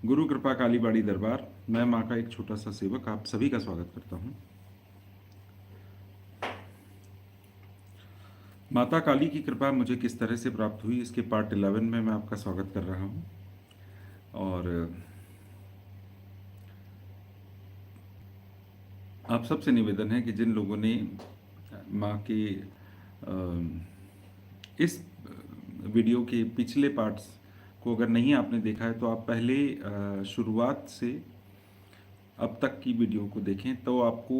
गुरु कृपा काली बाड़ी दरबार। मैं माँ का एक छोटा सा सेवक आप सभी का स्वागत करता हूँ। माता काली की कृपा मुझे किस तरह से प्राप्त हुई, इसके पार्ट 11 में मैं आपका स्वागत कर रहा हूँ। और आप सबसे निवेदन है कि जिन लोगों ने माँ के इस वीडियो के पिछले पार्ट्स को अगर नहीं आपने देखा है तो आप पहले शुरुआत से अब तक की वीडियो को देखें, तो आपको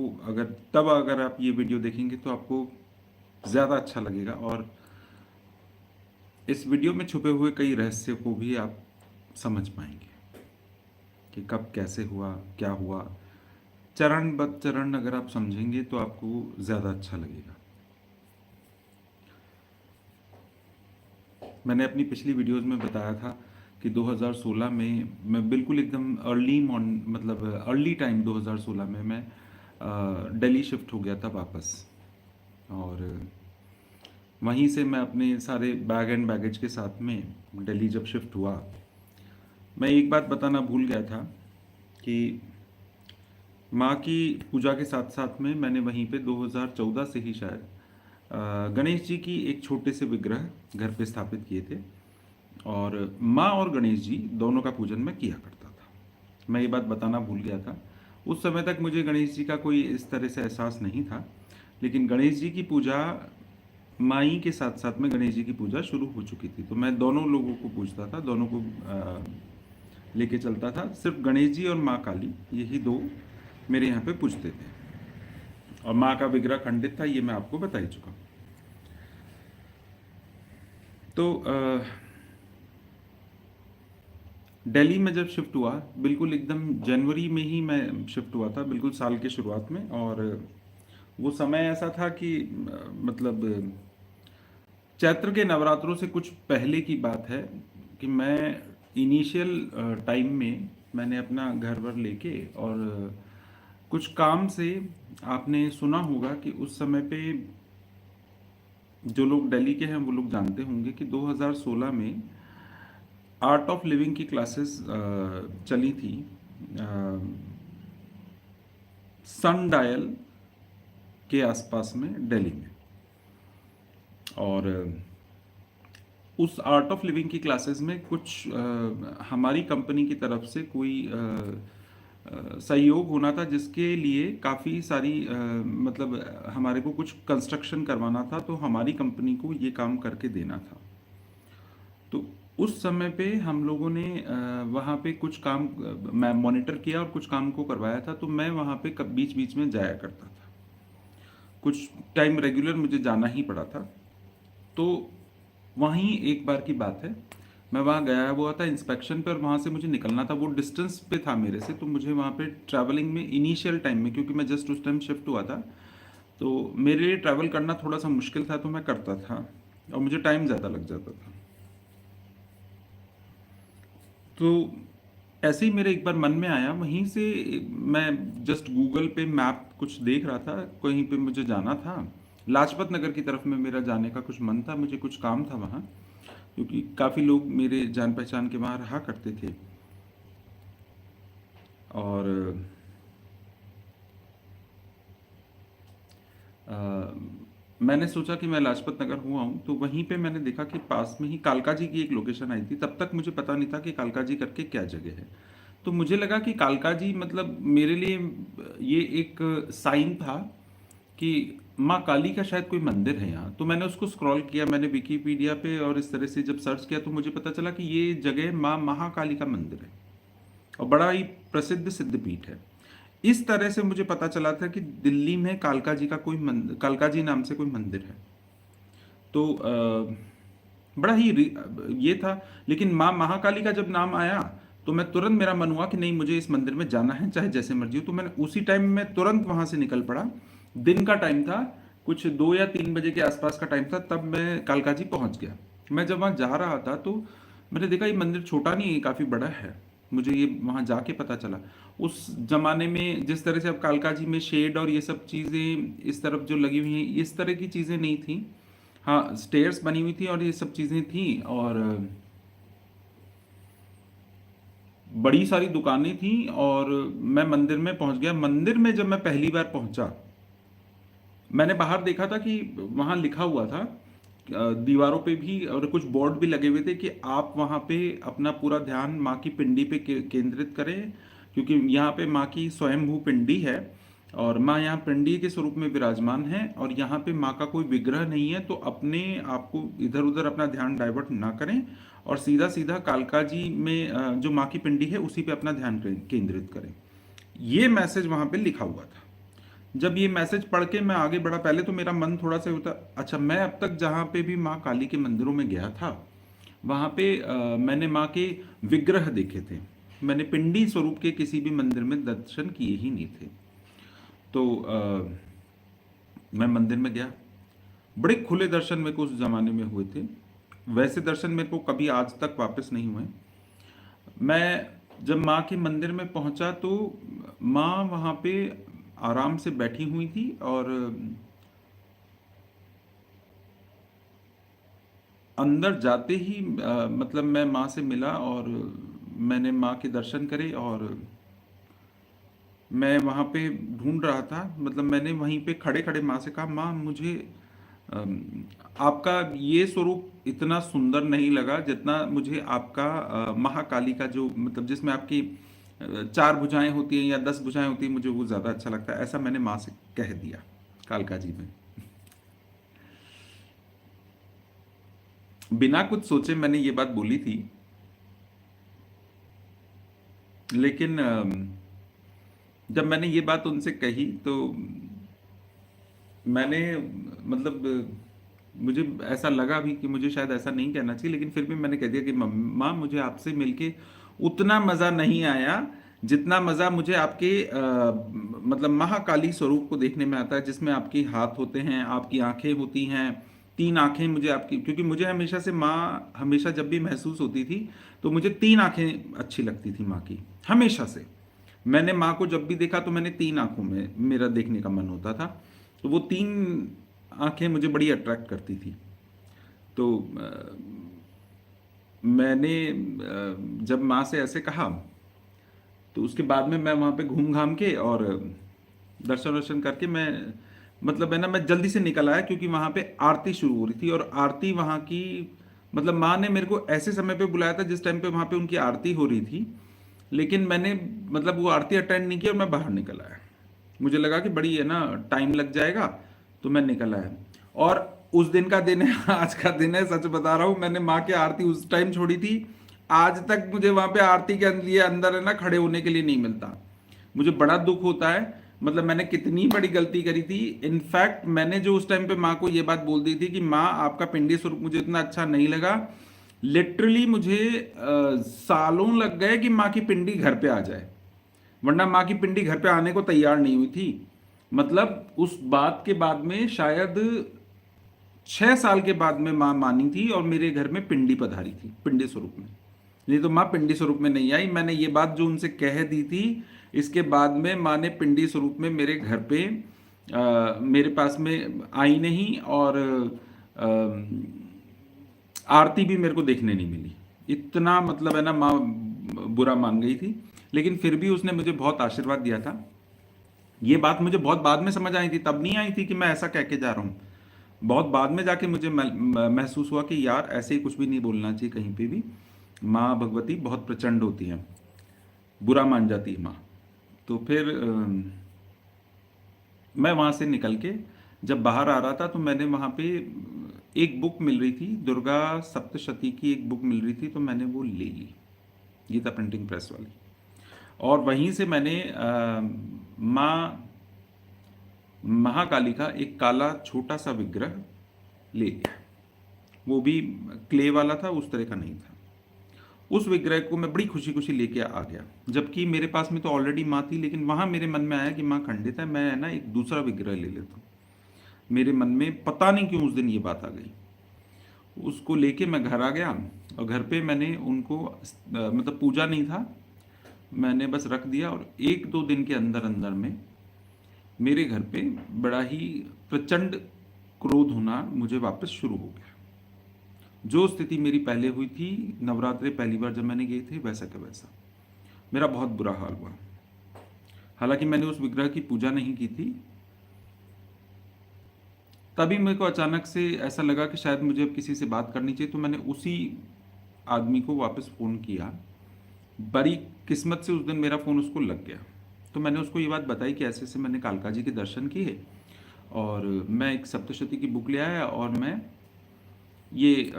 अगर आप ये वीडियो देखेंगे तो आपको ज़्यादा अच्छा लगेगा। और इस वीडियो में छुपे हुए कई रहस्य को भी आप समझ पाएंगे कि कब कैसे हुआ, क्या हुआ। चरण ब चरण अगर आप समझेंगे तो आपको ज़्यादा अच्छा लगेगा। मैंने अपनी पिछली वीडियोस में बताया था कि 2016 में मैं बिल्कुल एकदम अर्ली टाइम 2016 में मैं दिल्ली शिफ्ट हो गया था वापस। और वहीं से मैं अपने सारे बैग एंड बैगेज के साथ में दिल्ली जब शिफ्ट हुआ, मैं एक बात बताना भूल गया था कि माँ की पूजा के साथ साथ में मैंने वहीं पे 2014 से ही शायद गणेश जी की एक छोटे से विग्रह घर पे स्थापित किए थे। और माँ और गणेश जी दोनों का पूजन मैं किया करता था। मैं ये बात बताना भूल गया था। उस समय तक मुझे गणेश जी का कोई इस तरह से एहसास नहीं था, लेकिन गणेश जी की पूजा माई के साथ साथ में गणेश जी की पूजा शुरू हो चुकी थी, तो मैं दोनों लोगों को पूजता था, दोनों को लेके चलता था। सिर्फ गणेश जी और माँ काली यही दो मेरे यहाँ पे पूजते थे, और माँ का विग्रह खंडित था, ये मैं आपको बता ही चुका हूँ। तो दिल्ली में जब शिफ्ट हुआ, बिल्कुल एकदम जनवरी में ही मैं शिफ्ट हुआ था, बिल्कुल साल के शुरुआत में। और वो समय ऐसा था कि मतलब चैत्र के नवरात्रों से कुछ पहले की बात है कि मैं इनिशियल टाइम में मैंने अपना घर वर लेके और कुछ काम से, आपने सुना होगा कि उस समय पे जो लोग दिल्ली के हैं वो लोग जानते होंगे कि 2016 में आर्ट ऑफ लिविंग की क्लासेस चली थी सन डायल के आसपास में दिल्ली में। और उस आर्ट ऑफ लिविंग की क्लासेस में कुछ हमारी कंपनी की तरफ से कोई सहयोग होना था, जिसके लिए काफ़ी सारी हमारे को कुछ कंस्ट्रक्शन करवाना था, तो हमारी कंपनी को ये काम करके देना था। तो उस समय पे हम लोगों ने वहाँ पे कुछ काम मैं मॉनिटर किया और कुछ काम को करवाया था, तो मैं वहाँ पे बीच बीच में जाया करता था। कुछ टाइम रेगुलर मुझे जाना ही पड़ा था। तो वहीं एक बार की बात है, मैं वहाँ गया हुआ था इंस्पेक्शन पे, और वहाँ से मुझे निकलना था, वो डिस्टेंस पे था मेरे से, तो मुझे वहाँ पे ट्रैवलिंग में इनिशियल टाइम में, क्योंकि मैं जस्ट उस टाइम शिफ्ट हुआ था, तो मेरे लिए ट्रैवल करना थोड़ा सा मुश्किल था, तो मैं करता था और मुझे टाइम ज़्यादा लग जाता था। तो ऐसे ही मेरे एक बार मन में आया, वहीं से मैं जस्ट गूगल पे मैप कुछ देख रहा था, कहीं पे मुझे जाना था, लाजपत नगर की तरफ में मेरा जाने का कुछ मन था, मुझे कुछ काम था वहाँ, क्योंकि काफ़ी लोग मेरे जान पहचान के वहाँ रहा करते थे। और अ, मैंने सोचा कि मैं लाजपत नगर हुआ हूँ, तो वहीं पे मैंने देखा कि पास में ही कालका जी की एक लोकेशन आई थी। तब तक मुझे पता नहीं था कि कालका जी करके क्या जगह है। तो मुझे लगा कि कालका जी मतलब मेरे लिए ये एक साइन था कि माँ काली का शायद कोई मंदिर है यहाँ। तो मैंने उसको स्क्रॉल किया, मैंने विकीपीडिया पे और इस तरह से जब सर्च किया, तो मुझे पता चला कि ये जगह माँ महाकाली का मंदिर है और बड़ा ही प्रसिद्ध सिद्ध पीठ है। इस तरह से मुझे पता चला था कि दिल्ली में कालका जी का कोई मंदिर, कालका जी नाम से कोई मंदिर है। तो बड़ा ही ये था। लेकिन माँ महाकाली का जब नाम आया, तो मैं तुरंत, मेरा मन हुआ कि नहीं, मुझे इस मंदिर में जाना है, चाहे जैसे मर्जी हो। तो मैंने उसी टाइम में तुरंत वहां से निकल पड़ा। दिन का टाइम था, कुछ 2 या 3 बजे के आसपास का टाइम था, तब मैं कालका जी पहुंच गया। मैं जब वहां जा रहा था, तो मैंने देखा ये मंदिर छोटा नहीं है, काफी बड़ा है। मुझे ये वहां जाके पता चला। उस जमाने में जिस तरह से अब कालका जी में शेड और ये सब चीजें इस तरफ जो लगी हुई हैं, इस तरह की चीजें नहीं थी। हाँ, स्टेयर्स बनी हुई थी और ये सब चीज़ें थी। और बड़ी सारी दुकानें थी और मैं मंदिर में पहुंच गया। मंदिर में जब मैं पहली बार पहुंचा, मैंने बाहर देखा था कि वहां लिखा हुआ था, दीवारों पे भी और कुछ बोर्ड भी लगे हुए थे कि आप वहां पे अपना पूरा ध्यान माँ की पिंडी पे केंद्रित करें, क्योंकि यहाँ पे माँ की स्वयंभू पिंडी है और माँ यहाँ पिंडी के स्वरूप में विराजमान है और यहाँ पे माँ का कोई विग्रह नहीं है। तो अपने आप को इधर उधर अपना ध्यान डाइवर्ट ना करें और सीधा सीधा कालका जी में जो माँ की पिंडी है उसी पे अपना ध्यान केंद्रित करें। ये मैसेज वहां पे लिखा हुआ था। जब ये मैसेज पढ़ के मैं आगे बढ़ा, पहले तो मेरा मन थोड़ा सा होता, अच्छा मैं अब तक जहाँ पे भी माँ काली के मंदिरों में गया था वहाँ पे मैंने माँ के विग्रह देखे थे, मैंने पिंडी स्वरूप के किसी भी मंदिर में दर्शन किए ही नहीं थे। तो मैं मंदिर में गया, बड़े खुले दर्शन मेरे को उस जमाने में हुए थे, वैसे दर्शन मेरे को कभी आज तक वापस नहीं हुए। मैं जब माँ के मंदिर में पहुंचा तो माँ वहाँ पे आराम से बैठी हुई थी और अंदर जाते ही मतलब मैं माँ से मिला और मैंने माँ के दर्शन करे और मैं वहाँ पे ढूंढ रहा था, मतलब मैंने वहीं पे खड़े खड़े माँ से कहा, माँ मुझे आपका ये स्वरूप इतना सुंदर नहीं लगा जितना मुझे आपका महाकाली का जो मतलब जिसमें आपकी 4 भुजाएं होती हैं या 10 भुजाएं होती हैं, मुझे वो ज़्यादा अच्छा लगता है। ऐसा मैंने माँ से कह दिया कालका जी में, बिना कुछ सोचे मैंने ये बात बोली थी। लेकिन जब मैंने ये बात उनसे कही तो मैंने मतलब मुझे ऐसा लगा भी कि मुझे शायद ऐसा नहीं कहना चाहिए, लेकिन फिर भी मैंने कह दिया कि माँ मुझे आपसे मिलके उतना मज़ा नहीं आया जितना मज़ा मुझे आपके मतलब महाकाली स्वरूप को देखने में आता है, जिसमें आपके हाथ होते हैं, आपकी आंखें होती हैं, 3 आंखें मुझे आपकी, क्योंकि मुझे हमेशा से माँ हमेशा जब भी महसूस होती थी तो मुझे 3 आंखें अच्छी लगती थी माँ की, हमेशा से। मैंने माँ को जब भी देखा तो मैंने 3 आंखों में मेरा देखने का मन होता था, तो वो 3 आंखें मुझे बड़ी अट्रैक्ट करती थी। तो मैंने जब माँ से ऐसे कहा तो उसके बाद में मैं वहाँ पे घूम घाम के और दर्शन वर्शन करके मैं मतलब है ना मैं जल्दी से निकल आया, क्योंकि वहाँ पे आरती शुरू हो रही थी और आरती वहाँ की मतलब माँ ने मेरे को ऐसे समय पे बुलाया था जिस टाइम पे वहाँ पे उनकी आरती हो रही थी, लेकिन मैंने मतलब वो आरती अटेंड नहीं की और मैं बाहर निकल आया। मुझे लगा कि बड़ी है ना टाइम लग जाएगा, तो मैं निकल आया। और उस दिन का दिन है आज का दिन है, सच बता रहा हूँ, मैंने माँ की आरती उस टाइम छोड़ी थी, आज तक मुझे वहां पे आरती के लिए अंदर है ना खड़े होने के लिए नहीं मिलता। मुझे बड़ा दुख होता है, मतलब मैंने कितनी बड़ी गलती करी थी। इनफैक्ट मैंने जो उस टाइम पे माँ को ये बात बोल दी थी कि माँ आपका पिंडी स्वरूप मुझे इतना अच्छा नहीं लगा, लिटरली मुझे सालों लग गए कि माँ की पिंडी घर पे आ जाए, वरना माँ की पिंडी घर पे आने को तैयार नहीं हुई थी। मतलब उस बात के बाद में शायद 6 साल के बाद में माँ मानी थी और मेरे घर में पिंडी पधारी थी पिंडी स्वरूप में, नहीं तो माँ पिंडी स्वरूप में नहीं आई। मैंने ये बात जो उनसे कह दी थी, इसके बाद में माँ ने पिंडी स्वरूप में मेरे घर पे मेरे पास में आई नहीं और आरती भी मेरे को देखने नहीं मिली। इतना मतलब है ना माँ बुरा मान गई थी, लेकिन फिर भी उसने मुझे बहुत आशीर्वाद दिया था। ये बात मुझे बहुत बाद में समझ आई थी, तब नहीं आई थी कि मैं ऐसा कह के जा रहा हूँ। बहुत बाद में जाके मुझे महसूस हुआ कि यार ऐसे ही कुछ भी नहीं बोलना चाहिए कहीं पे भी, माँ भगवती बहुत प्रचंड होती हैं, बुरा मान जाती है माँ। तो फिर मैं वहाँ से निकल के जब बाहर आ रहा था तो मैंने वहाँ पे एक बुक मिल रही थी, दुर्गा सप्तशती की एक बुक मिल रही थी, तो मैंने वो ले ली, गीता प्रिंटिंग प्रेस वाली। और वहीं से मैंने माँ महाकाली का एक काला छोटा सा विग्रह ले लिया, वो भी क्ले वाला था, उस तरह का नहीं था। उस विग्रह को मैं बड़ी खुशी खुशी लेके आ गया, जबकि मेरे पास में तो ऑलरेडी माँ थी, लेकिन वहां मेरे मन में आया कि माँ खंडित है, मैं है ना एक दूसरा विग्रह ले लेता हूँ। मेरे मन में पता नहीं क्यों उस दिन ये बात आ गई, उसको लेके मैं घर आ गया और घर पे मैंने उनको मतलब पूजा नहीं था, मैंने बस रख दिया और 1-2 दिन के अंदर अंदर में मेरे घर पे बड़ा ही प्रचंड क्रोध होना मुझे वापस शुरू हो गया। जो स्थिति मेरी पहले हुई थी नवरात्रे पहली बार जब मैंने गए थे, वैसा का वैसा। मेरा बहुत बुरा हाल हुआ। हालांकि मैंने उस विग्रह की पूजा नहीं की थी। तभी मेरे को अचानक से ऐसा लगा कि शायद मुझे अब किसी से बात करनी चाहिए, तो मैंने उसी आदमी को वापस फ़ोन किया। बड़ी किस्मत से उस दिन मेरा फ़ोन उसको लग गया। तो मैंने उसको ये बात बताई कि ऐसे ऐसे मैंने कालका जी के दर्शन किए और मैं एक सप्तशती की बुक ले आया और मैं ये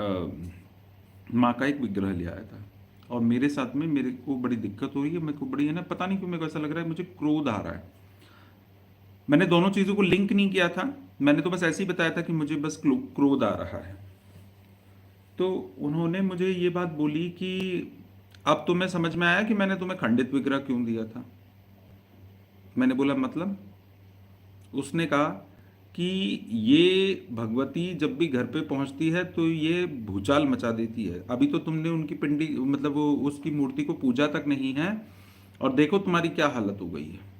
माँ का एक विग्रह ले आया था। और मेरे साथ में मेरे को बड़ी दिक्कत हो रही है, मेरे को बड़ी है ना, पता नहीं क्यों मेरे को ऐसा लग रहा है मुझे क्रोध आ रहा है। मैंने दोनों चीज़ों को लिंक नहीं किया था, मैंने तो बस ऐसे ही बताया था कि मुझे बस क्रोध आ रहा है। तो उन्होंने मुझे ये बात बोली कि अब तुम्हें समझ में आया कि मैंने तुम्हें खंडित विग्रह क्यों दिया था। मैंने बोला मतलब? उसने कहा कि ये भगवती जब भी घर पे पहुंचती है तो ये भूचाल मचा देती है। अभी तो तुमने उनकी पिंडी मतलब वो उसकी मूर्ति को पूजा तक नहीं है और देखो तुम्हारी क्या हालत हो गई है।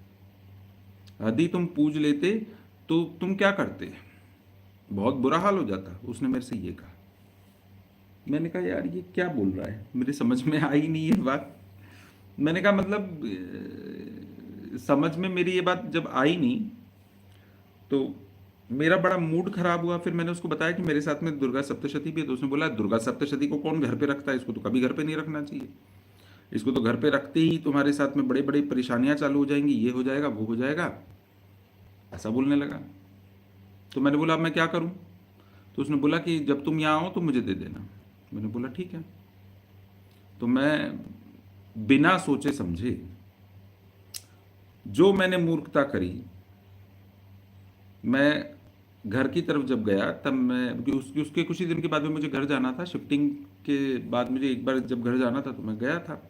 यदि तुम पूज लेते तो तुम क्या करते, बहुत बुरा हाल हो जाता। उसने मेरे से ये कहा। मैंने कहा यार ये क्या बोल रहा है, मेरे समझ में आई नहीं ये बात। मैंने कहा मतलब समझ में मेरी ये बात जब आई नहीं तो मेरा बड़ा मूड खराब हुआ। फिर मैंने उसको बताया कि मेरे साथ में दुर्गा सप्तशती भी है। तो उसने बोला दुर्गा सप्तशती को कौन घर पे रखता है, इसको तो कभी घर पे नहीं रखना चाहिए, इसको तो घर पे रखते ही तुम्हारे साथ में बड़े बड़े परेशानियां चालू हो जाएंगी, ये हो जाएगा वो हो जाएगा, ऐसा बोलने लगा। तो मैंने बोला अब मैं क्या करूं? तो उसने बोला कि जब तुम यहाँ आओ तो मुझे दे देना। मैंने बोला ठीक है। तो मैं बिना सोचे समझे जो मैंने मूर्खता करी, मैं घर की तरफ जब गया तब मैं उसके कुछ ही दिन के बाद में मुझे घर जाना था। शिफ्टिंग के बाद मुझे एक बार जब घर जाना था तो मैं गया था।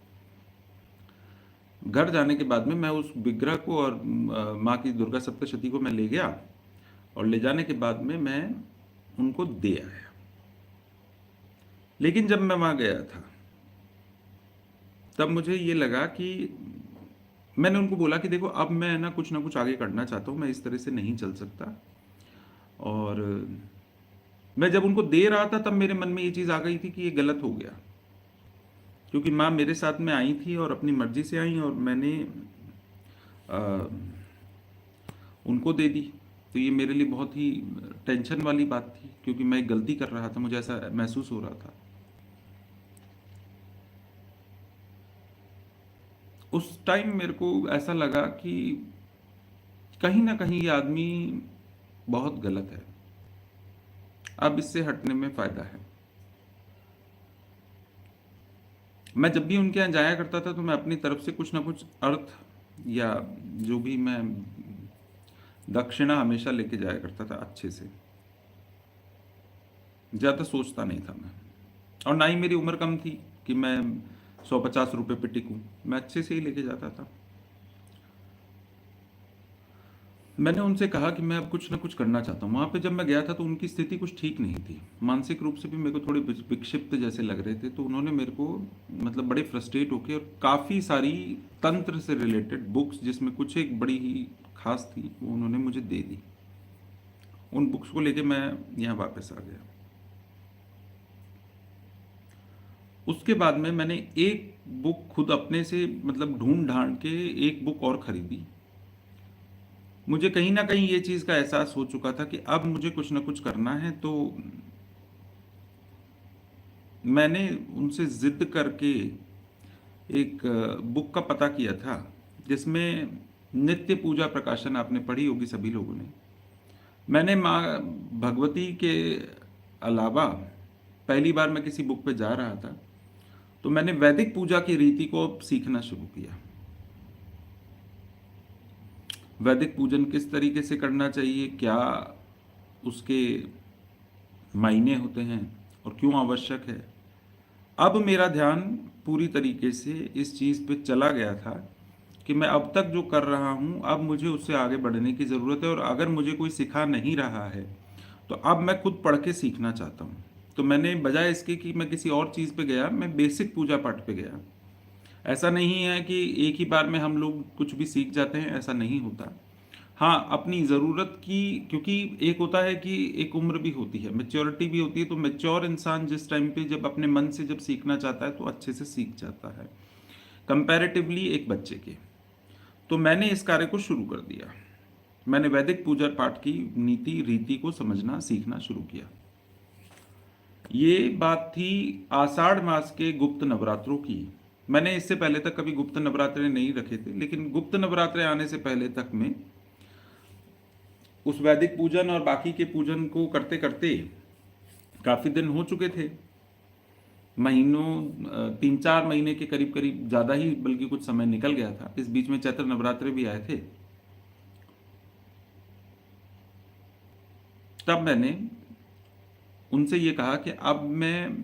घर जाने के बाद में मैं उस विग्रह को और माँ की दुर्गा सप्तशती को मैं ले गया और ले जाने के बाद में मैं उनको दे आया। लेकिन जब मैं वहाँ गया था तब मुझे ये लगा कि मैंने उनको बोला कि देखो अब मैं ना कुछ आगे करना चाहता हूँ, मैं इस तरह से नहीं चल सकता। और मैं जब उनको दे रहा था तब मेरे मन में ये चीज़ आ गई थी कि ये गलत हो गया, क्योंकि माँ मेरे साथ में आई थी और अपनी मर्जी से आई और मैंने आ, उनको दे दी। तो ये मेरे लिए बहुत ही टेंशन वाली बात थी, क्योंकि मैं एक गलती कर रहा था, मुझे ऐसा महसूस हो रहा था। उस टाइम मेरे को ऐसा लगा कि कहीं ना कहीं ये आदमी बहुत गलत है, अब इससे हटने में फायदा है। मैं जब भी उनके यहाँ जाया करता था तो मैं अपनी तरफ से कुछ ना कुछ अर्थ या जो भी मैं दक्षिणा हमेशा लेके जाया करता था अच्छे से, ज़्यादा सोचता नहीं था मैं। और ना ही मेरी उम्र कम थी कि मैं 150 रुपये पे टिकूँ, मैं अच्छे से ही लेके जाता था। मैंने उनसे कहा कि मैं अब कुछ ना कुछ करना चाहता हूँ। वहाँ पे जब मैं गया था तो उनकी स्थिति कुछ ठीक नहीं थी, मानसिक रूप से भी मेरे को थोड़े विक्षिप्त जैसे लग रहे थे। तो उन्होंने मेरे को मतलब बड़े फ्रस्ट्रेट होके और काफ़ी सारी तंत्र से रिलेटेड बुक्स, जिसमें कुछ एक बड़ी ही खास थी, वो उन्होंने मुझे दे दी। उन बुक्स को लेके मैं यहाँ वापस आ गया। उसके बाद में मैंने एक बुक खुद अपने से मतलब ढूंढ ढांड के एक बुक और खरीदी। मुझे कहीं ना कहीं ये चीज़ का एहसास हो चुका था कि अब मुझे कुछ ना कुछ करना है। तो मैंने उनसे जिद करके एक बुक का पता किया था, जिसमें नित्य पूजा प्रकाशन, आपने पढ़ी होगी सभी लोगों ने। मैंने माँ भगवती के अलावा पहली बार मैं किसी बुक पे जा रहा था तो मैंने वैदिक पूजा की रीति को सीखना शुरू किया। वैदिक पूजन किस तरीके से करना चाहिए, क्या उसके मायने होते हैं और क्यों आवश्यक है। अब मेरा ध्यान पूरी तरीके से इस चीज़ पे चला गया था कि मैं अब तक जो कर रहा हूँ अब मुझे उससे आगे बढ़ने की ज़रूरत है, और अगर मुझे कोई सिखा नहीं रहा है तो अब मैं खुद पढ़ के सीखना चाहता हूँ। तो मैंने बजाय इसके कि मैं किसी और चीज़ पे गया, मैं बेसिक पूजा पाठ पे गया। ऐसा नहीं है कि एक ही बार में हम लोग कुछ भी सीख जाते हैं, ऐसा नहीं होता। हाँ, अपनी ज़रूरत की, क्योंकि एक होता है कि एक उम्र भी होती है, मैच्योरिटी भी होती है। तो मैच्योर इंसान जिस टाइम पे जब अपने मन से जब सीखना चाहता है तो अच्छे से सीख जाता है। कंपैरेटिवली एक बच्चे के। तो मैंने इस कार्य को शुरू कर दिया। मैंने वैदिक पूजा पाठ की नीति रीति को समझना सीखना शुरू किया। ये बात थी आषाढ़ मास के गुप्त नवरात्रों की। मैंने इससे पहले तक कभी गुप्त नवरात्रे नहीं रखे थे, लेकिन गुप्त नवरात्रे आने से पहले तक में उस वैदिक पूजन और बाकी के पूजन को करते करते काफी दिन हो चुके थे। महीनों 3-4 महीने के करीब करीब, ज़्यादा ही बल्कि कुछ समय निकल गया था। इस बीच में चैत्र नवरात्रे भी आए थे। तब मैंने उनसे ये कहा कि अब मैं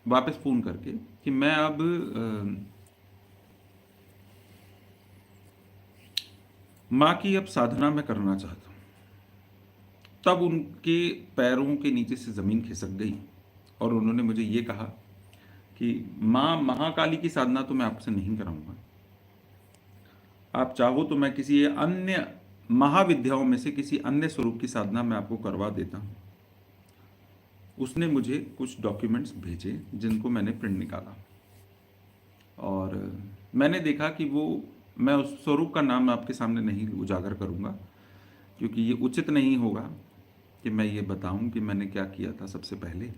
वापस फ़ोन करके कि मैं अब माँ की अब साधना मैं करना चाहता हूँ। तब उनके पैरों के नीचे से ज़मीन खिसक गई और उन्होंने मुझे ये कहा कि माँ महाकाली की साधना तो मैं आपसे नहीं कराऊंगा, आप चाहो तो मैं किसी अन्य महाविद्याओं में से किसी अन्य स्वरूप की साधना मैं आपको करवा देता हूँ। उसने मुझे कुछ डॉक्यूमेंट्स भेजे जिनको मैंने प्रिंट निकाला और मैंने देखा कि वो, मैं उस स्वरूप का नाम आपके सामने नहीं उजागर करूँगा क्योंकि ये उचित नहीं होगा कि मैं ये बताऊं कि मैंने क्या किया था सबसे पहले।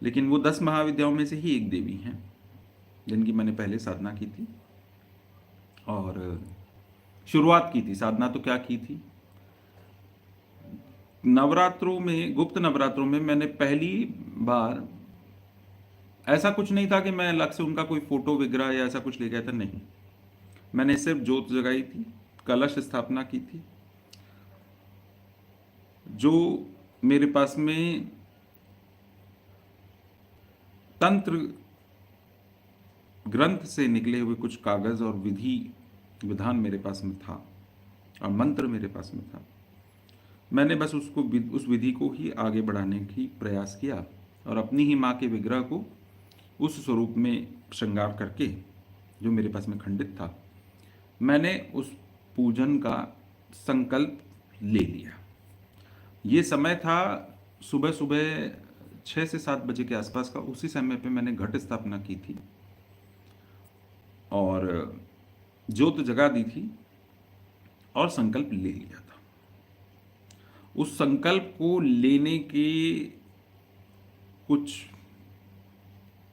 लेकिन वो 10 महाविद्याओं में से ही एक देवी हैं जिनकी मैंने पहले साधना की थी और शुरुआत की थी। साधना तो क्या की थी, नवरात्रों में, गुप्त नवरात्रों में मैंने पहली बार, ऐसा कुछ नहीं था कि मैं अलग से उनका कोई फोटो विग्रह या ऐसा कुछ ले गया था, नहीं। मैंने सिर्फ जोत जगाई थी, कलश स्थापना की थी। जो मेरे पास में तंत्र ग्रंथ से निकले हुए कुछ कागज और विधि विधान मेरे पास में था और मंत्र मेरे पास में था, मैंने बस उसको, उस विधि को ही आगे बढ़ाने की प्रयास किया और अपनी ही माँ के विग्रह को उस स्वरूप में श्रृंगार करके, जो मेरे पास में खंडित था, मैंने उस पूजन का संकल्प ले लिया। ये समय था सुबह सुबह 6 से 7 बजे के आसपास का। उसी समय पे मैंने घट स्थापना की थी और ज्योत जगा दी थी और संकल्प ले लिया था। उस संकल्प को लेने के कुछ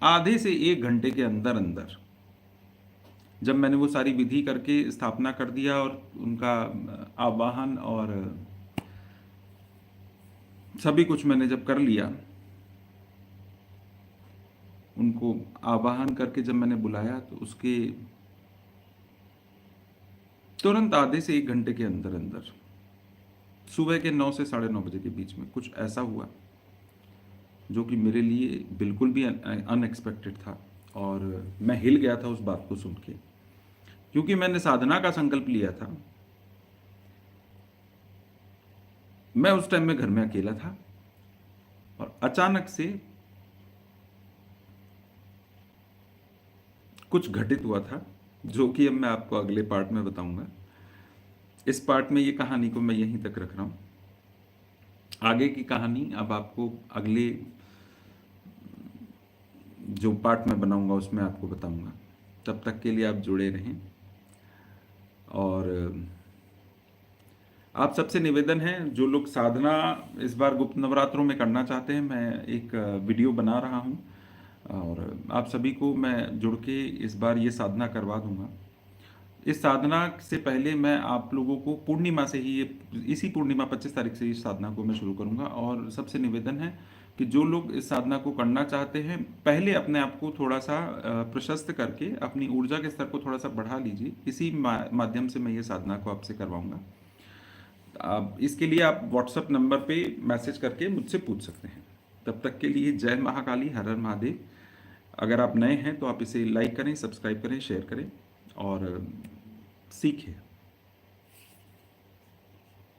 आधे से 1 घंटे के अंदर अंदर जब मैंने वो सारी विधि करके स्थापना कर दिया और उनका आवाहन और सभी कुछ मैंने जब कर लिया, उनको आवाहन करके जब मैंने बुलाया तो उसके तुरंत आधे से 1 घंटे के अंदर अंदर सुबह के 9 से 9:30 बजे के बीच में कुछ ऐसा हुआ जो कि मेरे लिए बिल्कुल भी अनएक्सपेक्टेड था और मैं हिल गया था उस बात को सुन के, क्योंकि मैंने साधना का संकल्प लिया था। मैं उस टाइम में घर में अकेला था और अचानक से कुछ घटित हुआ था जो कि अब मैं आपको अगले पार्ट में बताऊंगा। इस पार्ट में ये कहानी को मैं यहीं तक रख रहा हूं। आगे की कहानी अब आपको अगले जो पार्ट में बनाऊंगा उसमें आपको बताऊंगा। तब तक के लिए आप जुड़े रहें और आप सबसे निवेदन है, जो लोग साधना इस बार गुप्त नवरात्रों में करना चाहते हैं, मैं एक वीडियो बना रहा हूं और आप सभी को मैं जुड़ के इस बार ये साधना करवा दूंगा। इस साधना से पहले मैं आप लोगों को पूर्णिमा से ही, ये इसी पूर्णिमा 25 तारीख से इस साधना को मैं शुरू करूंगा और सबसे निवेदन है कि जो लोग इस साधना को करना चाहते हैं, पहले अपने आप को थोड़ा सा प्रशस्त करके अपनी ऊर्जा के स्तर को थोड़ा सा बढ़ा लीजिए। इसी माध्यम से मैं ये साधना को आपसे करवाऊंगा। आप इसके लिए आप व्हाट्सएप नंबर पे मैसेज करके मुझसे पूछ सकते हैं। तब तक के लिए जय महाकाली, हर हर महादेव। अगर आप नए हैं तो आप इसे लाइक करें, सब्सक्राइब करें, शेयर करें और सीखें।